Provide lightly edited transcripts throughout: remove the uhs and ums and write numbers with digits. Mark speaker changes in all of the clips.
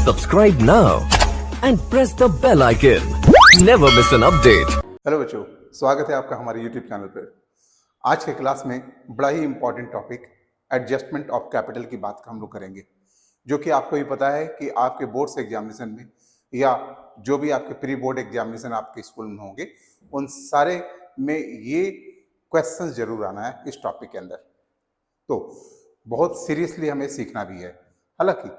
Speaker 1: Subscribe now and press the bell icon. Never miss an update.
Speaker 2: Hello बच्चों, स्वागत है आपका हमारे YouTube चैनल पर। आज के क्लास में बड़ा ही important topic adjustment of capital की बात हम लोग करेंगे, जो कि आपको भी पता है कि आपके बोर्ड्स एग्जामिनेशन में या जो भी आपके प्री बोर्ड एग्जामिनेशन आपके स्कूल में होंगे, उन सारे में ये क्वेश्चन जरूर आना है इस टॉपिक के अंदर। तो बहुत सीरियसली हमें सीखना भी है। हालांकि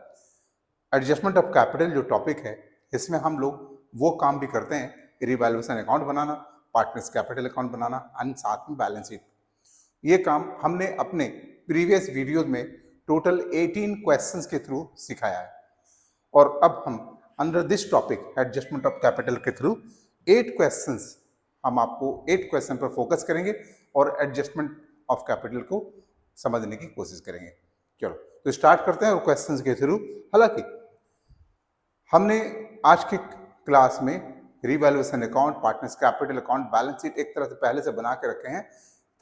Speaker 2: एडजस्टमेंट ऑफ कैपिटल जो टॉपिक है, इसमें हम लोग वो काम भी करते हैं, revaluation account banana, partners capital account banana and साथ में बैलेंस शीट। ये काम हमने अपने प्रीवियस वीडियोज में टोटल 18 क्वेश्चंस के थ्रू सिखाया है, और अब हम under this topic adjustment of capital के थ्रू 8 क्वेश्चंस, हम आपको 8 क्वेश्चन पर फोकस करेंगे और एडजस्टमेंट ऑफ कैपिटल को समझने की कोशिश करेंगे। चलो तो स्टार्ट करते हैं और क्वेश्चंस के थ्रू। हालांकि हमने आज के क्लास में revaluation account, partners capital account, balance sheet एक तरह से पहले से बना के रखे हैं,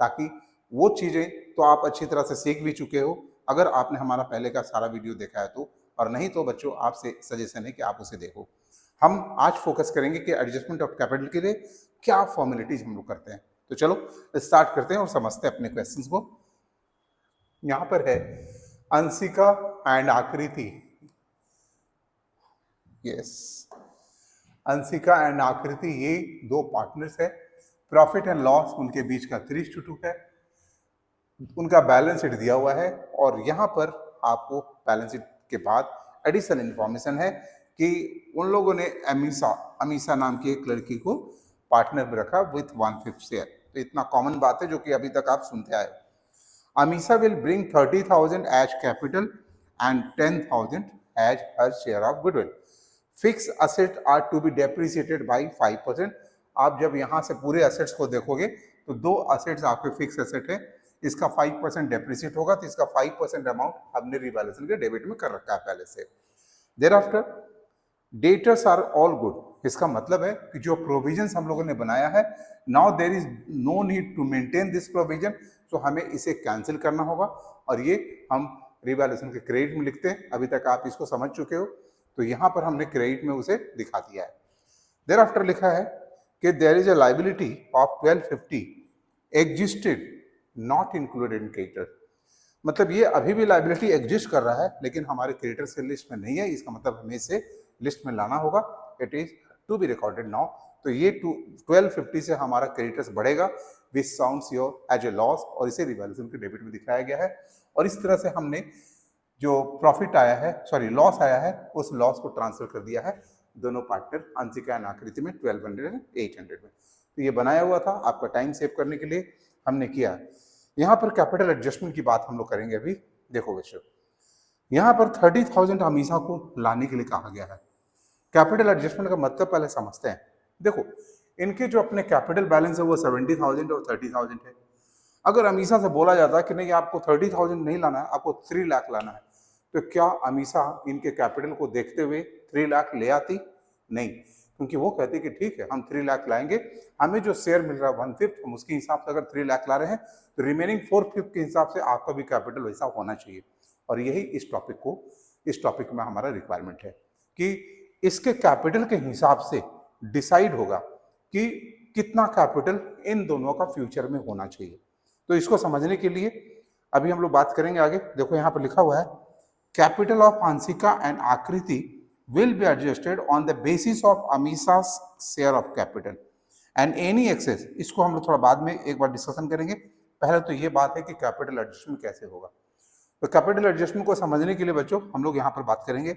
Speaker 2: ताकि वो चीजें तो आप अच्छी तरह से सीख भी चुके हो अगर आपने हमारा पहले का सारा वीडियो देखा है तो, और नहीं तो बच्चों आपसे सजेशन है कि आप उसे देखो। हम आज फोकस करेंगे कि एडजस्टमेंट ऑफ कैपिटल के लिए क्या फॉर्मेलिटीज हम लोग करते हैं। तो चलो स्टार्ट करते हैं और समझते हैं अपने क्वेश्चंस को। यहाँ पर है अंशिका एंड आकृति। यस, अंशिका एंड आकृति ये दो पार्टनर्स है। प्रॉफिट एंड लॉस उनके बीच का 3:2 है। उनका बैलेंस शीट दिया हुआ है, और यहाँ पर आपको बैलेंस शीट के बाद एडिशनल इंफॉर्मेशन है कि उन लोगों ने अमीषा नाम की एक लड़की को पार्टनर में रखा विथ 1/5 शेयर। तो इतना कॉमन बात है जो कि अभी तक आप सुनते आए। Amisha will bring 30,000 as capital and 10,000 as her share of goodwill. Fixed assets are to be depreciated by 5%. आप जब यहाँ से पूरे assets को देखोगे तो दो assets आपके फिक्स एसेट है, इसका 5% डेप्रिसिएट होगा, तो इसका 5% अमाउंट हमने रिवैल्यूएशन के डेबिट में कर रखा है पहले से। Thereafter debtors are all good. इसका मतलब है कि जो प्रोविजंस हम लोगों ने बनाया है, now there is no need to maintain this provision, तो हमें इसे कैंसिल करना होगा, और ये हम रिवैल्यूएशन के क्रेडिट में लिखते हैं। अभी तक आप इसको समझ चुके हो, तो यहाँ पर हमने क्रेडिट में उसे दिखा दिया है। देयर आफ्टर लिखा है कि there is a liability of 1250 existed not included in creditor. मतलब ये अभी भी लाइबिलिटी एग्जिस्ट कर रहा है, लेकिन हमारे क्रेडिटर से लिस्ट में नहीं है। इसका मतलब हमें इसे लिस्ट में लाना होगा। It is to be recorded now. तो ये 1250 से हमारा क्रेडिटर्स बढ़ेगा which sounds your as a loss, और इसे रिवैल्यूएशन के डेबिट में दिखाया गया है। और इस तरह से हमने जो प्रॉफिट आया है, सॉरी लॉस आया है, उस लॉस को ट्रांसफर कर दिया है दोनों पार्टनर अंशिका एंड आकृति में 1200 एंड 800 में। तो ये बनाया हुआ था आपका टाइम सेव करने के लिए हमने किया। यहाँ पर कैपिटल एडजस्टमेंट की बात हम लोग करेंगे अभी। देखो बच्चों, यहाँ पर 30,000 अमीषा को लाने के लिए कहा गया है। कैपिटल एडजस्टमेंट का मतलब पहले समझते हैं। देखो, इनके जो अपने कैपिटल बैलेंस है वो 70,000 और 30,000 है। अगर अमीषा से बोला जाता है कि नहीं आपको 30,000 नहीं लाना है, आपको 3 लाख लाना है, तो क्या अमीषा इनके कैपिटल को देखते हुए 3 लाख ले आती? नहीं, क्योंकि वो कहती कि ठीक है हम 3 लाख लाएंगे, हमें जो शेयर मिल रहा है 1/5, हम उसके हिसाब से अगर 3 लाख ला रहे हैं तो रिमेनिंग 4/5 के हिसाब से आपका भी कैपिटल वैसा होना चाहिए। और यही इस टॉपिक में हमारा रिक्वायरमेंट है कि इसके कैपिटल के हिसाब से डिसाइड होगा कि कितना कैपिटल इन दोनों का फ्यूचर में होना चाहिए। तो इसको समझने के लिए अभी हम लोग बात करेंगे आगे। देखो यहाँ पर लिखा हुआ है कैपिटल ऑफ अंशिका एंड आकृति will be adjusted on the basis of Amisha's share of capital and any excess। इसको हम लोग थोड़ा बाद में एक बार डिस्कशन करेंगे। पहले तो ये बात है कि कैपिटल एडजस्टमेंट कैसे होगा। तो कैपिटल एडजस्टमेंट को समझने के लिए बच्चों हम लोग यहाँ पर बात करेंगे।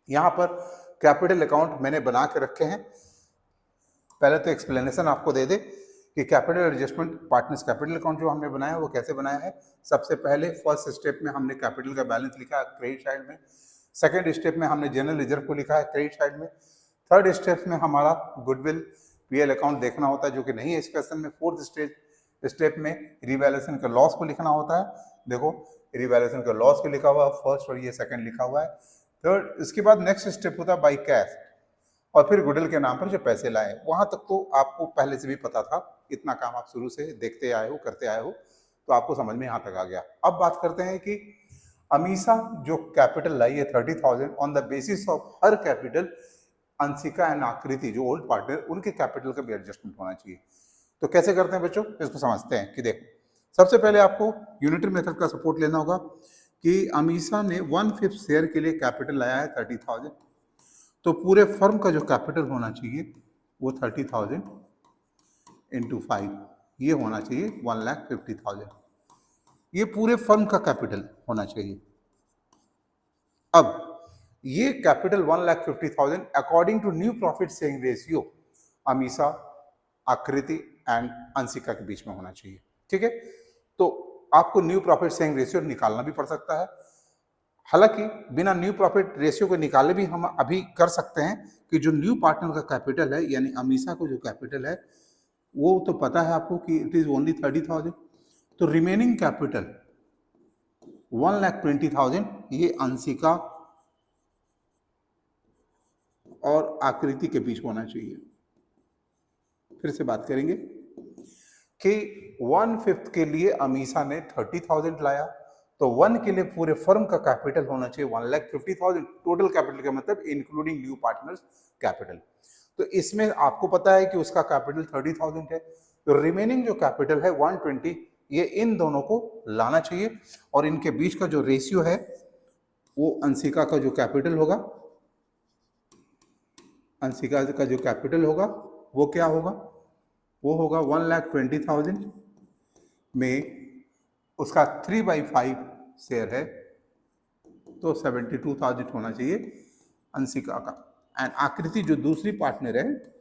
Speaker 2: यहाँ पर कैपिटल अकाउंट मैंने बना के रखे हैं। पहले तो एक्सप्लेनेशन आपको दे दे कि capital adjustment partners capital account जो हमने बनाया है वो कैसे बनाया है। सबसे पहले फर्स्ट स्टेप में हमने कैपिटल का बैलेंस लिखा है क्रेडिट साइड में। सेकंड स्टेप में हमने जनरल रिजर्व को लिखा है क्रेडिट साइड में। थर्ड स्टेप में हमारा गुडविल पीएल अकाउंट देखना होता है, जो कि नहीं है इस क्वेश्चन में। फोर्थ स्टेप में रिवैल्यूएशन का लॉस को लिखना होता है। देखो रिवैल्यूएशन का लॉस को लिखा हुआ है फर्स्ट, और ये सेकंड लिखा हुआ है थर्ड। इसके बाद नेक्स्ट स्टेप होता है बाई कैश, और फिर गुडविल के नाम पर जो पैसे लाए। वहां तक तो आपको पहले से भी पता था, इतना काम आप शुरू से देखते आए हो, करते आए हो, तो आपको समझ में यहाँ तक आ गया। अब बात करते हैं कि अमीषा जो कैपिटल लाई है 30,000 on the basis of her capital, Anshika and आकृति जो ओल्ड पार्टनर, उनके कैपिटल का भी एडजस्टमेंट होना चाहिए। तो कैसे करते हैं बच्चों, इसको समझते हैं कि देखो, सबसे पहले आपको यूनिटरी मेथड का सपोर्ट लेना होगा कि अमीषा ने 1/5 शेयर के लिए कैपिटल लाया है 30,000, तो पूरे फर्म का जो कैपिटल होना चाहिए वो 30,000 इंटू 5, ये होना चाहिए 1,50,000। ये पूरे फर्म का कैपिटल होना चाहिए। अब ये capital 1,50,000 according to new profit sharing ratio Amisha, Aakriti and Anshika के बीच में होना चाहिए। ठीक है, तो आपको न्यू प्रॉफिट शेयरिंग रेशियो निकालना भी पड़ सकता है। हालांकि बिना न्यू प्रॉफिट रेशियो को निकाले भी हम अभी कर सकते हैं कि जो न्यू पार्टनर का कैपिटल है, यानी अमीषा को जो कैपिटल है वो तो पता है आपको कि इट इज ओनली 30,000, तो रिमेनिंग कैपिटल 1,20,000 ये अंशिका और आकृति के बीच होना चाहिए। फिर से बात करेंगे कि 1/5 के लिए अमीषा ने 30,000 लाया, तो 1 के लिए पूरे फर्म का कैपिटल होना चाहिए 1,50,000। टोटल कैपिटल का मतलब इंक्लूडिंग न्यू पार्टनर्स कैपिटल। तो इसमें आपको पता है कि उसका कैपिटल 30,000 है, तो रिमेनिंग जो कैपिटल है 120, ये इन दोनों को लाना चाहिए और इनके बीच का जो रेशियो है वो अंशिका का जो कैपिटल होगा, अंशिका का जो कैपिटल होगा वो क्या होगा, वो होगा 1,20,000 में उसका 3/5 शेयर है, तो 72,000 होना चाहिए अंशिका का। एंड आकृति जो दूसरी पार्टनर है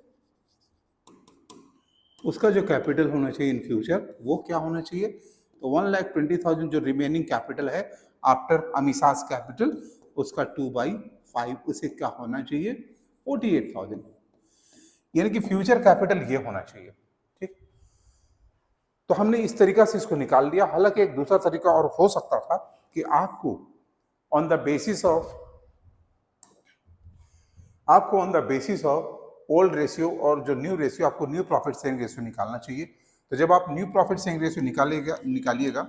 Speaker 2: उसका जो कैपिटल होना चाहिए इन फ्यूचर वो क्या होना चाहिए, तो 1,20,000 जो रिमेनिंग कैपिटल है आफ्टर अमीषास कैपिटल, उसका 2/5 उसे क्या होना चाहिए 48,000, यानी कि फ्यूचर कैपिटल ये होना चाहिए। ठीक, तो हमने इस तरीका से इसको निकाल लिया। हालांकि एक दूसरा तरीका और हो सकता था कि आपको on the basis of old ratio और जो न्यू रेशियो, आपको न्यू प्रॉफिट शेयरिंग रेशियो निकालना चाहिए। तो जब आप न्यू प्रॉफिट शेयरिंग रेशियो निकालिएगा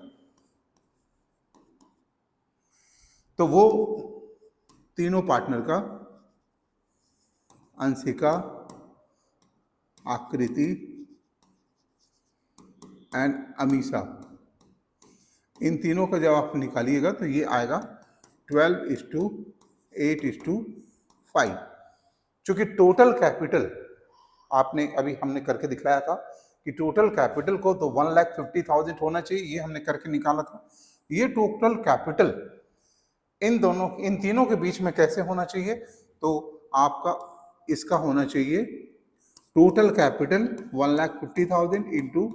Speaker 2: तो वो तीनों पार्टनर का, अंशिका, आकृति एंड अमीषा, इन तीनों का जब आप निकालिएगा तो ये आएगा 12:8:5। चूंकि टोटल कैपिटल आपने अभी हमने करके दिखाया था कि टोटल कैपिटल को तो 1,50,000 होना चाहिए, ये हमने करके निकाला था। ये टोटल कैपिटल इन तीनों के बीच में कैसे होना चाहिए, तो आपका इसका होना चाहिए टोटल कैपिटल 1,50,000 इंटू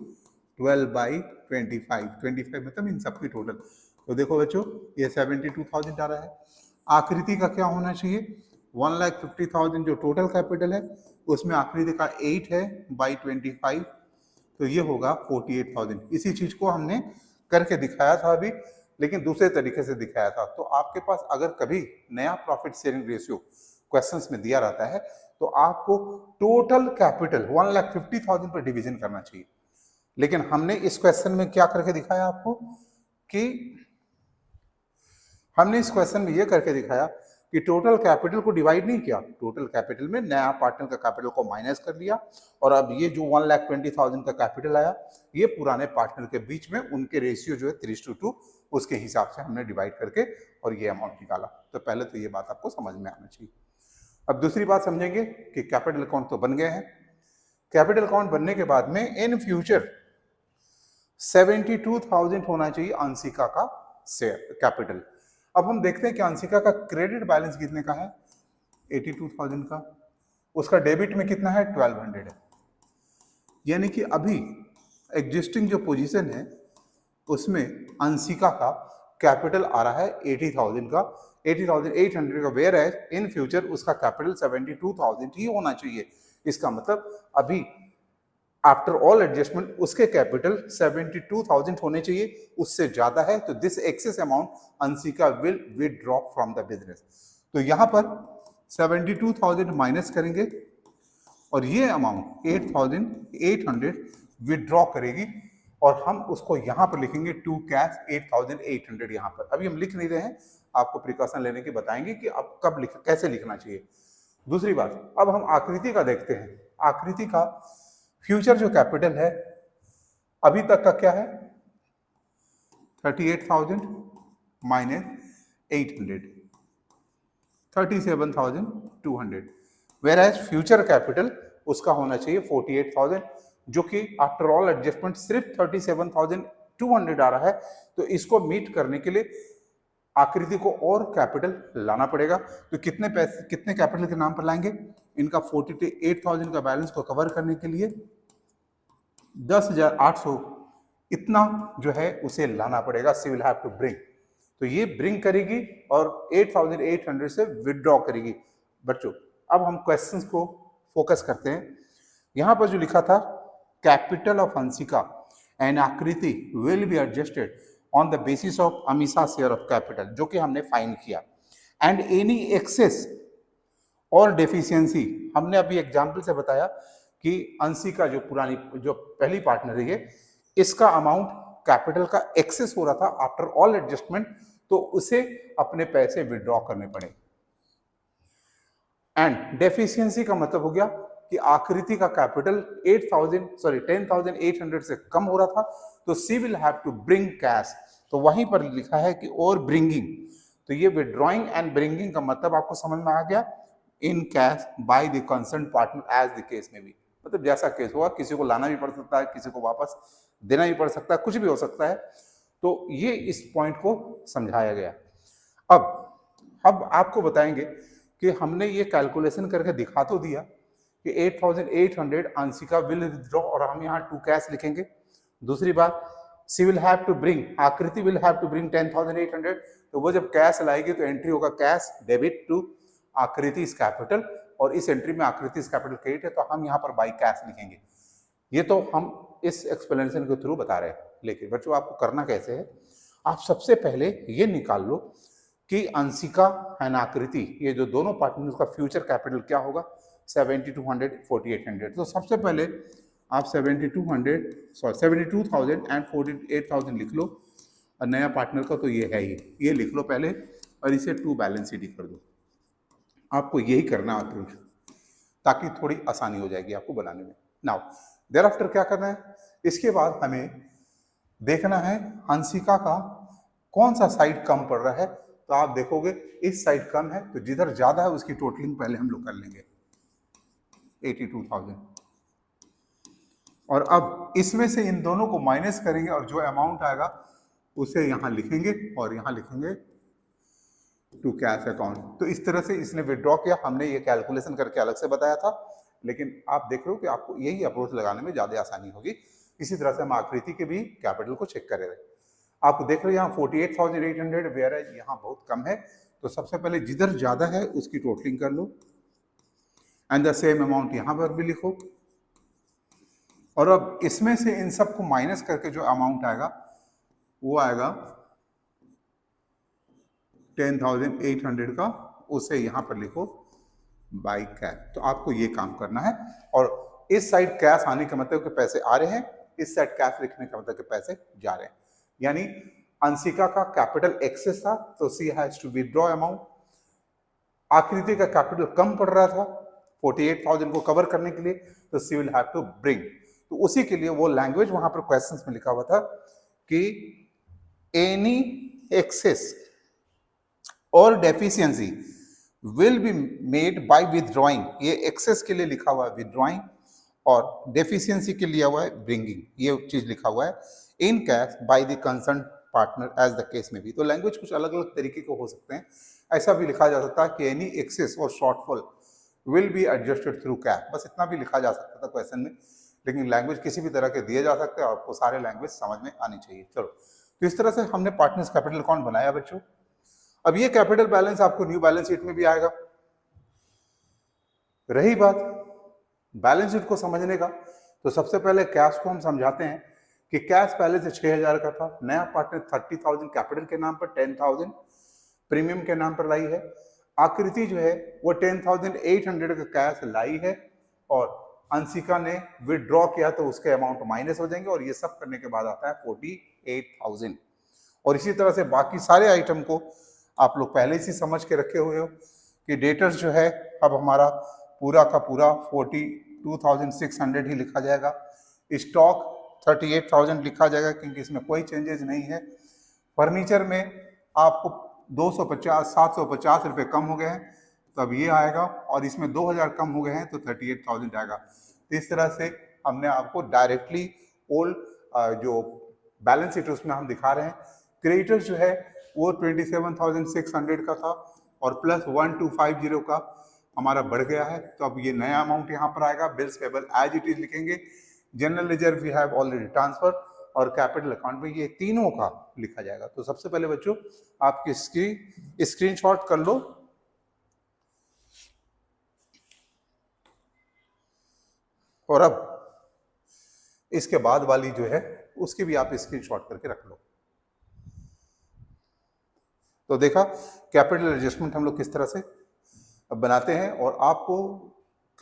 Speaker 2: 12/25, 25 मतलब इन सबकी टोटल। तो देखो बच्चों ये 72,000 आ रहा है। आकृति का क्या होना चाहिए, 1,50,000 जो टोटल कैपिटल है उसमें आकृति का 8 है बाई 25, तो ये होगा 48,000। इसी चीज को हमने करके दिखाया था अभी, लेकिन दूसरे तरीके से दिखाया था। तो आपके पास अगर कभी नया प्रॉफिट शेयरिंग रेशियो क्वेश्चंस में दिया रहता है तो आपको टोटल कैपिटल 1,50,000 पर डिवीजन करना चाहिए। लेकिन हमने इस क्वेश्चन में क्या करके दिखाया आपको कि हमने इस क्वेश्चन में ये करके दिखाया कि टोटल कैपिटल को डिवाइड नहीं किया, टोटल कैपिटल में नया पार्टनर का कैपिटल को माइनस कर लिया, और अब ये जो 1,20,000 का कैपिटल आया ये पुराने पार्टनर के बीच में उनके रेशियो जो है 3:2 उसके हिसाब से हमने डिवाइड करके और ये अमाउंट निकाला। तो पहले तो ये बात आपको समझ में आना चाहिए। अब दूसरी बात समझेंगे कि कैपिटल अकाउंट तो बन गए हैं। कैपिटल अकाउंट बनने के बाद में इन फ्यूचर 72,000 होना चाहिए अंशिका का शेयर कैपिटल। अब हम देखते हैं कि अंशिका का क्रेडिट बैलेंस कितने का है, 82,000 का, उसका डेबिट में कितना है 1,200 है, यानी कि अभी एग्जिस्टिंग जो पोजीशन है उसमें अंशिका का कैपिटल आ रहा है 80,000 का, 80,800 का, वेयर एज इन फ्यूचर उसका कैपिटल 72,000 ही होना चाहिए। इसका मतलब अभी आफ्टर ऑल एडजस्टमेंट उसके कैपिटल 72,000 होने चाहिए, उससे ज्यादा है तो this excess amount Anshika will withdraw from the business. तो यहां पर 72,000 माइनस करेंगे और ये अमाउंट 8,800 विथड्रॉ करेगी, और हम उसको यहाँ पर लिखेंगे टू कैश 8,800 यहाँ पर। अभी हम लिख नहीं रहे हैं, आपको प्रिकॉशन लेने की बताएंगे कि आप कब कैसे लिखना चाहिए। दूसरी बात, अब हम आकृति का देखते हैं। आकृति का फ्यूचर जो कैपिटल है अभी तक का क्या है, 38,000 minus 800, 37,200, whereas future capital उसका होना चाहिए 48,000, जो कि आफ्टर ऑल एडजस्टमेंट सिर्फ 37,200 आ रहा है। तो इसको मीट करने के लिए आकृति को और कैपिटल लाना पड़ेगा। तो कितने पैसे, कितने कैपिटल के नाम पर लाएंगे, इनका 48,000 का बैलेंस को कवर करने के लिए 10,800 इतना जो है उसे लाना पड़ेगा, सी विल हैव टू ब्रिंग। तो ये ब्रिंग करेगी और 8,800 से विदड्रॉ करेगी। बच्चों अब हम क्वेश्चंस को फोकस करते हैं। यहां पर जो लिखा था, capital of Hansika and Aakriti will be adjusted on the basis of अमीसा शेयर ऑफ कैपिटल, जो कि हमने फाइंड किया, एंड एनी एक्सेस और डेफिशिएंसी, हमने अभी एग्जाम्पल से बताया कि अंशिका जो पहली पार्टनर है ये, इसका अमाउंट कैपिटल का एक्सेस हो रहा था आफ्टर ऑल एडजस्टमेंट, तो उसे अपने पैसे विड्रॉ करने पड़े। एंड डेफिशिएंसी का मतलब हो गया कि आकृति का कैपिटल 10,800 से कम हो रहा था, तो she will have to bring cash. तो वहीं पर लिखा है कि और ब्रिंगिंग, तो ये विड्रॉइंग एंड ब्रिंगिंग का मतलब आपको समझ में आ गया, in cash by the concern partner as the case में भी, मतलब जैसा केस हुआ, किसी को लाना भी पड़ सकता है, किसी को वापस देना भी पड़ सकता है, कुछ भी हो सकता है। तो ये इस पॉइंट को समझाया गया। अब आपको बताएंगे कि हमने ये कैलकुलेशन करके दिखा तो दिया कि 8,800 अंशिका विल विथड्रॉ, और हम यहाँ टू कैश लिखेंगे। दूसरी बात, सी विल हैव टू ब्रिंग, आकृति विल हैव टू ब्रिंग 10,800, तो वो जब कैश लाएगी तो एंट्री होगा कैश डेबिट टू आकृति कैपिटल, और इस एंट्री में आकृति कैपिटल क्रेडिट है, तो हम यहाँ पर बाई कैश लिखेंगे। ये तो हम इस एक्सप्लेनेशन के थ्रू बता रहे हैं, लेकिन बच्चों आपको करना कैसे है, आप सबसे पहले ये निकाल लो कि अंशिका एंड आकृति, ये जो दोनों पार्टनर्स का फ्यूचर कैपिटल क्या होगा, 7,200, 4,800। तो सबसे पहले आप 72,000 एंड 48,000 लिख लो, और नया पार्टनर का तो ये है ही, ये लिख लो पहले, और इसे टू बैलेंस शीट कर दो। आपको यही करना है अप्रोच, ताकि थोड़ी आसानी हो जाएगी आपको बनाने में। नाउ देयर आफ्टर क्या करना है, इसके बाद हमें देखना है अंशिका का कौन सा साइड कम पड़ रहा है। तो आप देखोगे इस साइड कम है, तो जिधर ज्यादा है उसकी टोटलिंग पहले हम लोग कर लेंगे 82,000, और अब इसमें से इन दोनों को माइनस करेंगे और जो अमाउंट आएगा उसे यहाँ लिखेंगे और यहाँ लिखेंगे टू कैश अकाउंट। तो इस तरह से इसने विड्रॉ किया, हमने ये कैलकुलेशन करके अलग से बताया था, लेकिन आप देख रहे हो कि आपको यही अप्रोच लगाने में ज्यादा आसानी होगी। इसी तरह से हम आकृति के भी कैपिटल को चेक करे रहे। आप देख रहे हो यहाँ 48,800, वेयर एज यहाँ बहुत कम है, तो सबसे पहले जिधर ज्यादा है उसकी टोटलिंग कर लो, एंड द सेम अमाउंट यहाँ पर भी लिखो, और अब इसमें से इन सबको माइनस करके जो अमाउंट आएगा वो आएगा 10,800 का, उसे यहाँ पर लिखो बाई कैश। तो आपको ये काम करना है, और इस साइड कैश आने का मतलब कि पैसे आ रहे हैं, इस साइड कैश लिखने का मतलब कि पैसे जा रहे हैं। यानी अंशिका का कैपिटल एक्सेस था, तो सी हैज टू विथड्रॉ अमाउंट। आकृति का कैपिटल कम पड़ रहा था 48,000 को कवर करने के लिए, तो she will have to bring. तो उसी के लिए वो लैंग्वेज वहां पर क्वेश्चंस में लिखा हुआ था कि एनी एक्सेस और deficiency will be made by withdrawing, ये एक्सेस के लिए लिखा हुआ है विथड्रॉइंग, और डेफिशिएंसी के लिए हुआ है ब्रिंगिंग, ये चीज लिखा हुआ है in cash by the concern partner as the case में भी। तो लैंग्वेज कुछ अलग अलग तरीके के हो सकते हैं। ऐसा भी लिखा जा सकता है कि एनी एक्सेस और shortfall will be adjusted through cash, बस इतना भी लिखा जा सकता था क्वेश्चन में, लेकिन लैंग्वेज किसी भी तरह के दिए जा सकते हैं, आपको सारे लैंग्वेज समझ में आनी चाहिए। चलो, तो इस तरह से हमने पार्टनर्स कैपिटल अकाउंट बनाया बच्चों। अब ये कैपिटल बैलेंस आपको न्यू बैलेंस शीट में भी आएगा। रही बात बैलेंस शीट को समझने का, तो सबसे पहले कैश को हम समझाते हैं कि कैश पहले से 6,000 का था, नया पार्टनर 30,000 कैपिटल के नाम पर 10,000 प्रीमियम के नाम पर लाई है। आकृति जो है वो 10,800 का कैश लाई है, और अंशिका ने विदड्रॉ किया तो उसके अमाउंट माइनस हो जाएंगे और ये सब करने के बाद आता है 48,000। और इसी तरह से बाकी सारे आइटम को आप लोग पहले से समझ के रखे हुए हो कि डेटर्स जो है अब हमारा पूरा का पूरा 42,600 ही लिखा जाएगा। स्टॉक 38,000 लिखा जाएगा क्योंकि इसमें कोई चेंजेस नहीं है। फर्नीचर में आपको 750 रुपये कम हो गए हैं तो अब ये आएगा, और इसमें 2,000 कम हो गए हैं तो 38,000 आएगा। तो इस तरह से हमने आपको डायरेक्टली ओल्ड जो बैलेंस शीट उसमें हम दिखा रहे हैं। क्रेडिटर्स जो है वो 27,600 का था और प्लस 1250 का हमारा बढ़ गया है, तो अब ये नया अमाउंट यहाँ पर आएगा। Bills payable as it is लिखेंगे। General reserve we have already transfer और कैपिटल अकाउंट में ये तीनों का लिखा जाएगा। तो सबसे पहले बच्चों आपकी स्क्रीनशॉट कर लो और अब इसके बाद वाली जो है उसकी भी आप स्क्रीनशॉट करके रख लो। तो देखा कैपिटल एडजस्टमेंट हम लोग किस तरह से बनाते हैं, और आपको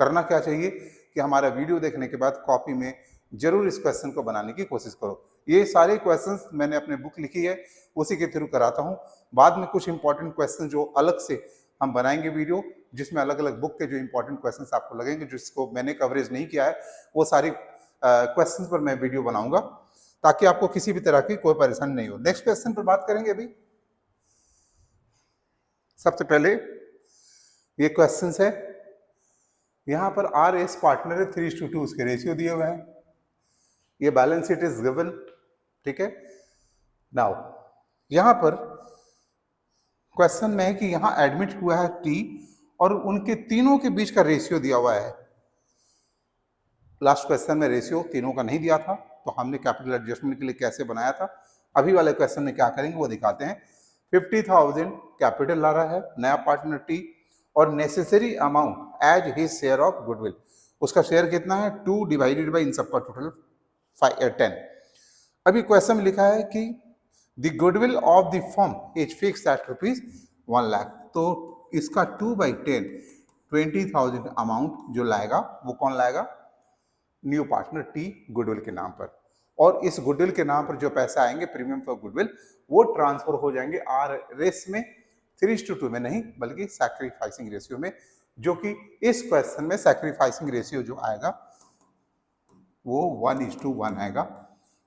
Speaker 2: करना क्या चाहिए कि हमारा वीडियो देखने के बाद कॉपी में जरूर इस क्वेश्चन को बनाने की कोशिश करो। ये सारे क्वेश्चंस मैंने अपने बुक लिखी है उसी के थ्रू कराता हूँ। बाद में कुछ इंपॉर्टेंट क्वेश्चन जो अलग से हम बनाएंगे वीडियो, जिसमें अलग अलग बुक के जो इंपॉर्टेंट क्वेश्चंस आपको लगेंगे जिसको मैंने कवरेज नहीं किया है, वो सारी क्वेश्चंस पर मैं वीडियो बनाऊंगा ताकि आपको किसी भी तरह की कोई परेशानी नहीं हो। नेक्स्ट क्वेश्चन पर बात करेंगे। अभी सबसे पहले ये क्वेश्चन है, यहाँ पर आर एस पार्टनर है 3:2 उसके रेशियो दिए हुए हैं। ये बैलेंस शीट इज गिवन, ठीक है। नाउ यहाँ पर क्वेश्चन में है कि यहाँ एडमिट हुआ है टी और उनके तीनों के बीच का रेशियो दिया हुआ है। लास्ट क्वेश्चन में रेशियो तीनों का नहीं दिया था तो हमने कैपिटल एडजस्टमेंट के लिए कैसे बनाया था। अभी वाले क्वेश्चन में क्या करेंगे वो दिखाते हैं। 50,000 कैपिटल ला रहा है नया पार्टनर टी और necessary amount as his share of goodwill, उसका शेयर कितना है 2 डिवाइडेड बाई इन सबका टोटल 10। अभी क्वेश्चन में लिखा है कि the goodwill of the firm is fixed at ₹1 lakh, तो इसका 2/10 20,000 अमाउंट जो लाएगा वो कौन लाएगा, न्यू पार्टनर टी गुडविल के नाम पर। और इस गुडविल के नाम पर जो पैसे आएंगे प्रीमियम फॉर गुडविल वो ट्रांसफर हो जाएंगे आर रेस में 3:2 में नहीं बल्कि सैक्रिफाइसिंग रेशियो में, जो कि इस क्वेश्चन में सैक्रिफाइसिंग रेशियो जो आएगा वो 1:1 आएगा।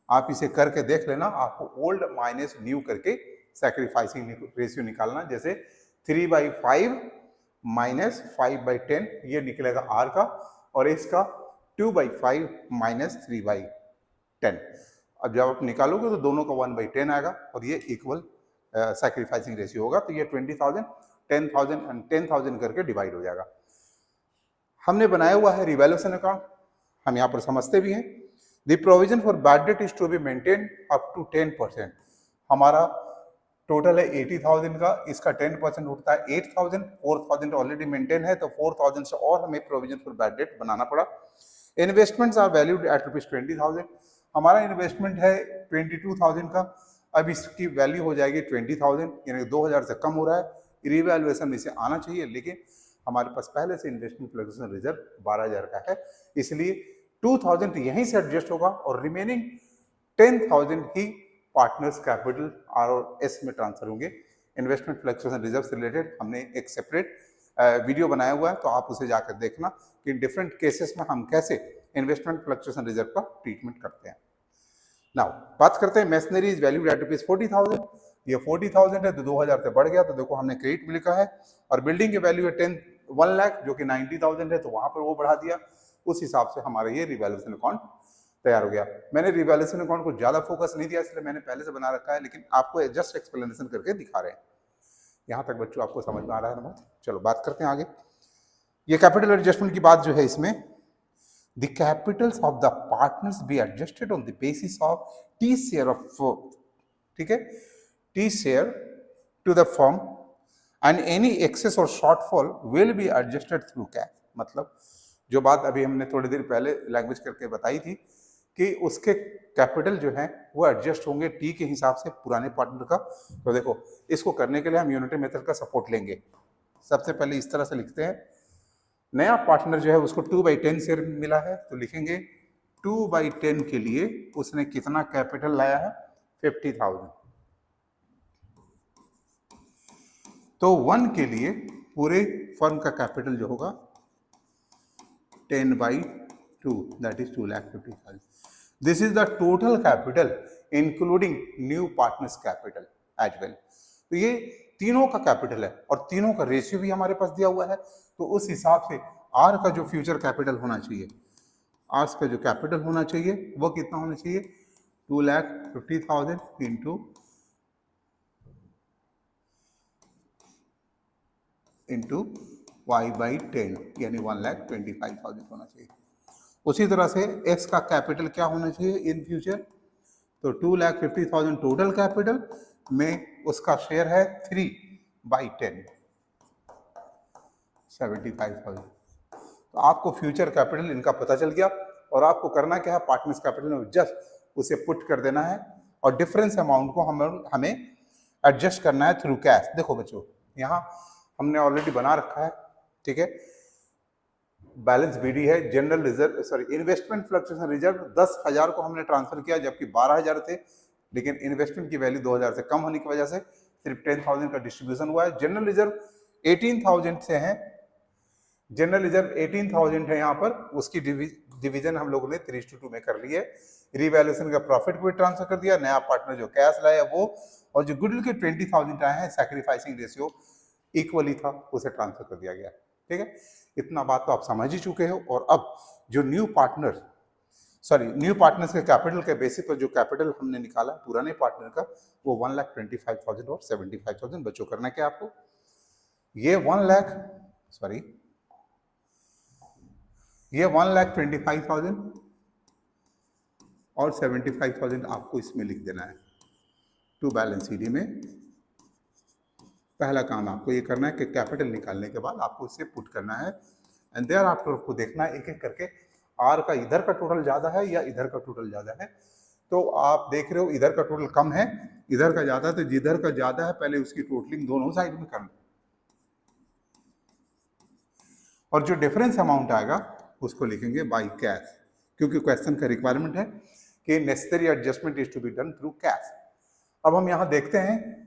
Speaker 2: आप इसे करके देख लेना, आपको ओल्ड माइनस न्यू करके सैक्रिफाइसिंग रेशियो निकालना। जैसे 3/5 माइनस 5/10 ये निकलेगा आर का, और इसका 2/5 माइनस 3/10। अब जब आप निकालोगे तो दोनों का 1/10 आएगा और ये इक्वल सैक्रिफाइसिंग रेशियो होगा। तो ये 20,000 10,000 एंड 10,000 करके डिवाइड हो जाएगा। हमने बनाया हुआ है रिवैल्यूएशन अकाउंट, हम यहाँ पर समझते भी हैं। The provision for bad debt is to be maintain up to 10%। हमारा टोटल है 80,000 का, इसका 10% उठता है 8,000। 4,000 ऑलरेडी मेंटेन है तो 4,000 से और हमें प्रोविजन फॉर बैड डेट बनाना पड़ा। Investments are valued at ₹20,000। हमारा इन्वेस्टमेंट है 22,000 का, अब इसकी वैल्यू हो जाएगी 20,000, यानी 2,000 से कम हो रहा है। रिवैल्यूएशन में से आना चाहिए, लेकिन हमारे पास पहले से इन्वेस्टमेंट फ्लक्चुएशन रिजर्व 12,000 का है, इसलिए 2,000 यहीं से एडजस्ट होगा और रिमेनिंग 10,000 ही पार्टनर्स कैपिटल आर और एस में ट्रांसफर होंगे। इन्वेस्टमेंट फ्लक्चुएशन रिजर्व से रिलेटेड हमने एक सेपरेट वीडियो बनाया हुआ है, तो आप उसे जाकर देखना कि डिफरेंट केसेस में हम कैसे इन्वेस्टमेंट फ्लक्चुएशन रिजर्व का ट्रीटमेंट करते हैं। नाउ बात करते हैं मशीनरी इज वैल्यूड एट ₹40,000। ये 40,000 है तो 2,000 से बढ़ गया, तो देखो हमने क्रेडिट में लिखा है। और बिल्डिंग की वैल्यू है 1 लाख जो कि 90,000 है, तो वहां पर वो बढ़ा दिया। उस हिसाब से हमारा ये रिवैल्यूएशन अकाउंट तैयार हो गया। मैंने रिवैल्यूएशन अकाउंट को ज्यादा फोकस नहीं दिया, इसलिए मैंने पहले से बना रखा है, लेकिन आपको जस्ट एक्सप्लेनेशन करके दिखा रहे हैं। यहाँ तक बच्चों आपको समझ में आ रहा है ना? चलो बात करते हैं आगे। ये कैपिटल एडजस्टमेंट की बात जो है, इसमें the capitals of the partners be adjusted on the basis of T share of firm, ठीक है, T share to the firm and any excess or shortfall will be adjusted through cash। मतलब जो बात अभी हमने थोड़ी देर पहले लैंग्वेज करके बताई थी कि उसके कैपिटल जो है वो एडजस्ट होंगे टी के हिसाब से पुराने पार्टनर का। तो देखो इसको करने के लिए हम यूनिटरी मेथड का सपोर्ट लेंगे। सबसे पहले इस तरह से लिखते हैं नया पार्टनर जो है उसको 2/10 शेयर मिला है, तो लिखेंगे 2/10 के लिए उसने कितना कैपिटल लाया है, 50,000। तो 1 के लिए पूरे फर्म का कैपिटल जो होगा 10/2, that is 2,50,000। This is the total capital including new partners capital as well. तो ये तीनों का कैपिटल है और तीनों का रेशियो भी हमारे पास दिया हुआ है, तो उस हिसाब से आर का जो फ्यूचर कैपिटल होना चाहिए, आर का जो कैपिटल होना चाहिए वो कितना होना चाहिए, 2,50,000 इंटू y/10 यानी 1,25,000 होना चाहिए। उसी तरह से x का कैपिटल क्या होना चाहिए इन फ्यूचर, तो 2,50,000 टोटल कैपिटल में उसका शेयर है 3/10, 75,000। तो आपको फ्यूचर कैपिटल इनका पता चल गया और आपको करना क्या है, पार्टनर्स कैपिटल में जस्ट उसे पुट कर देना है और डिफरेंस अमाउंट को हमें एडजस्ट करना है थ्रू कैश। देखो बच्चों, यहाँ हमने ऑलरेडी बना रखा है, ठीक है, बैलेंस बीडी है, general reserve sorry investment fluctuation reserve 10,000 को हमने ट्रांसफर किया जबकि 12,000 थे, लेकिन इन्वेस्टमेंट की वैल्यू 2,000 से कम होने की वजह से सिर्फ 10,000 का डिस्ट्रीब्यूशन हुआ है। जनरल रिजर्व 18,000 से है, जनरल रिजर्व 18,000 है यहाँ पर, उसकी डिवीजन हम लोगों ने 3:2 में कर ली है। रिवैल्यूएशन का प्रॉफिट को भी ट्रांसफर कर दिया, नया पार्टनर जो कैश लाया वो, और जो गुडविल के 20,000 आए हैं सैक्रिफाइसिंग रेशियो इक्वली था उसे ट्रांसफर कर दिया गया, ठीक है। इतना बात तो आप समझ ही चुके हो। और अब जो न्यू पार्टनर्स के कैपिटल के बेसिस पर जो कैपिटल हमने निकाला पुराने पार्टनर का वो 1,25,000 और 75,000। बच्चों करना क्या आपको, ये 1,25,000 और 75,000 आपको इसमें लिख देना है टू बैलेंस शीट में। पहला काम आपको ये करना है कि कैपिटल निकालने के बाद आपको इसे पुट करना है एंड देयर आफ्टर आपको देखना है एक एक करके आर का इधर का टोटल ज्यादा है या इधर का टोटल ज्यादा है। तो आप देख रहे हो इधर का टोटल कम है, इधर का ज्यादा है, तो जिधर का ज्यादा है पहले उसकी टोटलिंग दोनों साइड में कर लो और जो डिफरेंस अमाउंट आएगा उसको लिखेंगे बाय कैश, क्योंकि क्वेश्चन का रिक्वायरमेंट है कि necessary adjustment is to be done through cash. अब हम यहां देखते हैं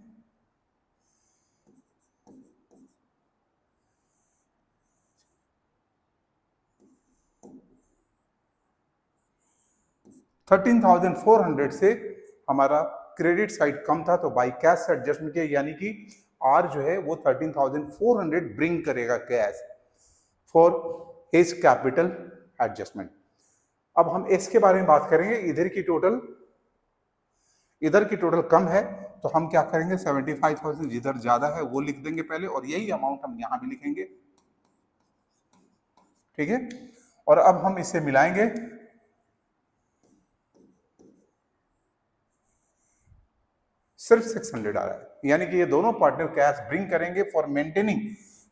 Speaker 2: $13,400 से हमारा क्रेडिट साइड कम था तो बाई कैश से एडजस्टमेंट किया, यानी कि आर जो है वो 13,400 ब्रिंग करेगा cash for his capital adjustment. अब हम इसके बारे में बात करेंगे, इधर की टोटल कम है तो हम क्या करेंगे 75,000 जिधर ज्यादा है वो लिख देंगे पहले और यही अमाउंट हम यहां भी लिखेंगे, ठीक है। और अब हम इसे मिलाएंगे, सिर्फ 600 आ रहा है, यानी कि ये दोनों पार्टनर कैश ब्रिंग करेंगे for maintaining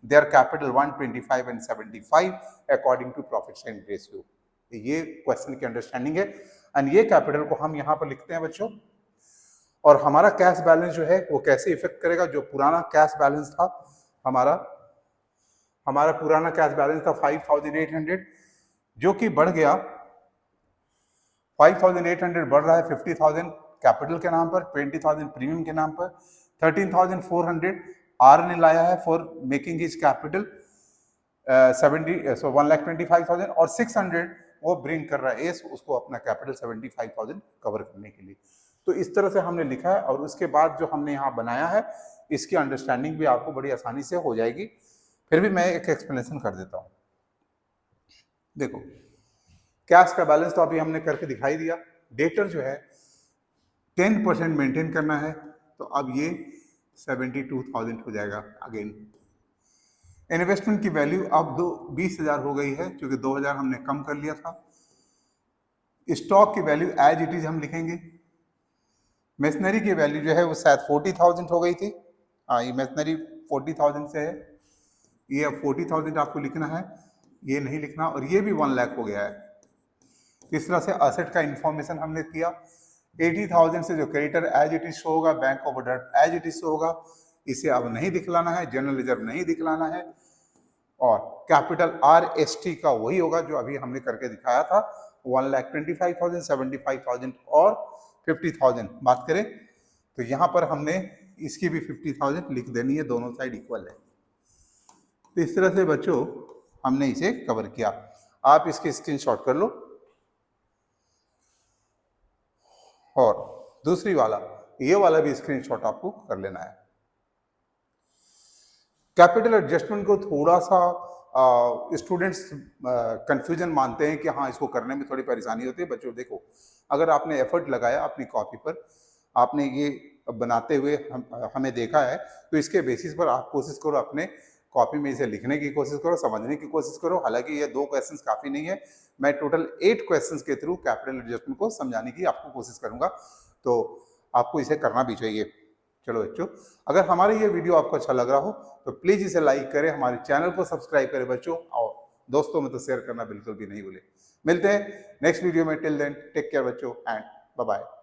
Speaker 2: their capital 125 and 75 according to profit sharing ratio. ये क्वेश्चन की अंडरस्टैंडिंग है एंड ये कैपिटल को हम यहां पर लिखते हैं बच्चों। और हमारा कैश बैलेंस जो है वो कैसे इफेक्ट करेगा, जो पुराना कैश बैलेंस था हमारा पुराना कैश बैलेंस था 5,800 जो कि बढ़ गया 5,800 बढ़ रहा है 50,000 कैपिटल के नाम पर, 20,000 प्रीमियम के नाम पर, 13,400 आर ने लाया है फॉर मेकिंग हिज कैपिटल 1,25,000 और 600 वो ब्रिंग कर रहा है एस उसको अपना कैपिटल 75,000 कवर करने के लिए। तो इस तरह से हमने लिखा है और उसके बाद जो हमने यहाँ बनाया है इसकी अंडरस्टैंडिंग भी आपको बड़ी आसानी से हो जाएगी। फिर भी मैं एक एक्सप्लेनेशन कर देता हूँ। देखो कैश का बैलेंस तो अभी हमने करके दिखाई दिया, डेटर जो है 10% मेंटेन करना है तो अब ये 72,000 हो जाएगा। अगेन इन्वेस्टमेंट की वैल्यू अब 20,000 हो गई है क्योंकि 2,000 हमने कम कर लिया था। स्टॉक की वैल्यू एज इट इज हम लिखेंगे। मशीनरी की वैल्यू जो है वो शायद 40,000 हो गई थी, हाँ ये मशीनरी 40,000 से है, ये अब 40,000 आपको लिखना है, ये नहीं लिखना, और ये भी 1 लाख हो गया है। इस तरह से असेट का इंफॉर्मेशन हमने किया। 80,000 से जो creditor as it is show होगा, bank overdraft as it is show होगा, इसे अब नहीं दिखलाना है, जनरल रिजर्व नहीं दिखलाना है, और कैपिटल RST का वही होगा जो अभी हमने करके दिखाया था, 1,25,000, 75,000 और 50,000 बात करें तो यहाँ पर हमने इसकी भी 50,000 लिख देनी है, दोनों साइड इक्वल है। तो इस तरह से बच्चों हमने इसे कवर किया। आप इसके स्क्रीनशॉट कर लो। और दूसरी वाला, ये वाला भी स्क्रीनशॉट आपको कर लेना है। कैपिटल एडजस्टमेंट को थोड़ा सा स्टूडेंट्स कंफ्यूजन मानते हैं कि हाँ इसको करने में थोड़ी परेशानी होती है। बच्चों देखो, अगर आपने एफर्ट लगाया अपनी कॉपी पर, आपने ये बनाते हुए हमें देखा है, तो इसके बेसिस पर आप कोशिश करो, अपने कॉपी में इसे लिखने की कोशिश करो, समझने की कोशिश करो। हालांकि ये 2 क्वेश्चंस काफ़ी नहीं है, मैं टोटल 8 क्वेश्चंस के थ्रू कैपिटल एडजस्टमेंट को समझाने की आपको कोशिश करूंगा, तो आपको इसे करना भी चाहिए। चलो बच्चों, अगर हमारा ये वीडियो आपको अच्छा लग रहा हो तो प्लीज़ इसे लाइक करें, हमारे चैनल को सब्सक्राइब करें बच्चों, और दोस्तों में तो शेयर करना बिल्कुल भी नहीं भूलें। मिलते हैं नेक्स्ट वीडियो में। टिल देन टेक केयर बच्चों एंड बाय बाय।